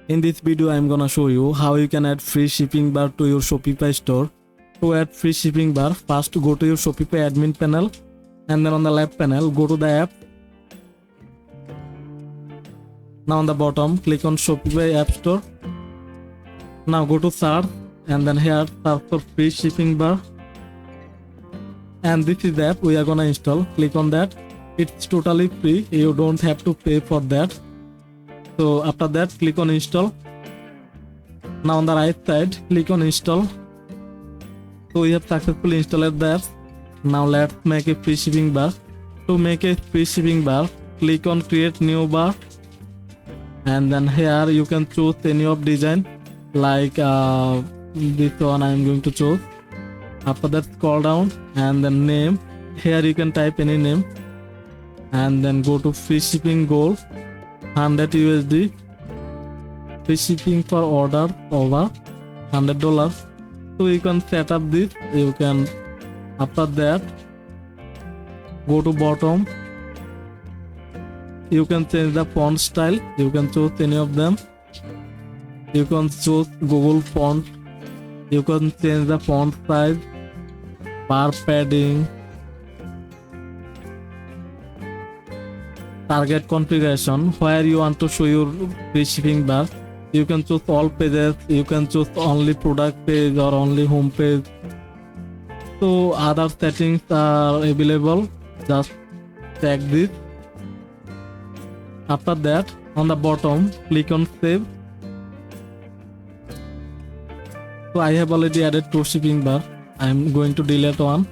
In this video, I'm gonna show you how you can add free shipping bar to your Shopify store. To add free shipping bar, first go to your Shopify admin panel, and then on the left panel, go to the app. Now on the bottom, click on Shopify App Store. Now go to search, and then here search for free shipping bar. And this is the app we are gonna install. Click on that. It's totally free. You don't have to pay for that. So after that, click on install. Now on the right side, click on install. So we have successfully installed the app. Now let's make a free shipping bar. To make a free shipping bar, click on create new bar, and then here you can choose any of design, like this one I'm going to choose. After that, scroll down and then name. Here you can type any name, and then go to free shipping goal, 100 USD. Free shipping for order over $100. So you can set up this. You can, after that, go to bottom. You can change the font style. You can choose any of them. You can choose Google font. You can change the font size, bar padding, target configuration, where you want to show your free shipping bar. You can choose all pages. You can choose only product page or only home page. So other settings are available. Just check this. After that, on the bottom, click on save. So I have already added 2 shipping bar. I am going to delete one.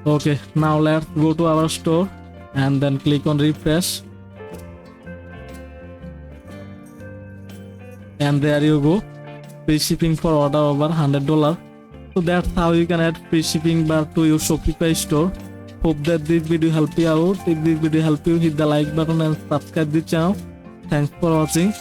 Okay, now let's go to our store and then click on refresh. And there you go, free shipping for order over $100. So that's how you can add free shipping bar to your Shopify store. Hope that this video helped you out. If this video helped you, hit the like button and subscribe the channel. Thanks for watching.